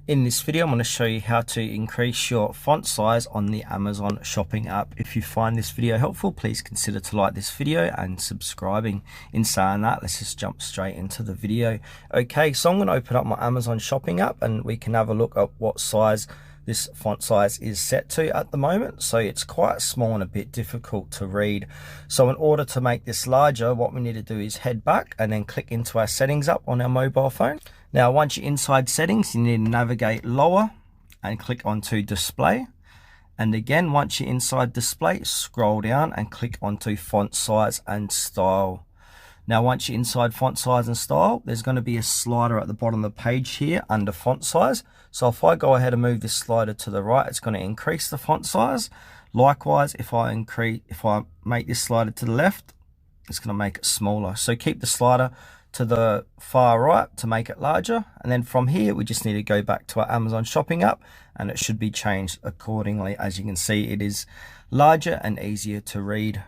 In this video, I'm going to show you how to increase your font size on the Amazon shopping app. If you find this video helpful, please consider to like this video and subscribing. In saying that, let's just jump straight into the video. Okay, so I'm going to open up my Amazon shopping app and we can have a look at what size this font size is set to at the moment. So it's quite small and a bit difficult to read. So in order to make this larger, what we need to do is head back and then click into our settings up on our mobile phone. Now, once you're inside settings, you need to navigate lower and click onto display. And again, once you're inside display, scroll down and click onto font size and style. Now, once you're inside font size and style, there's going to be a slider at the bottom of the page here under font size. So if I go ahead and move this slider to the right, it's going to increase the font size. Likewise, if I make this slider to the left, it's going to make it smaller. So keep the slider to the far right to make it larger, and then from here we just need to go back to our Amazon shopping app and it should be changed accordingly. As you can see, it is larger and easier to read.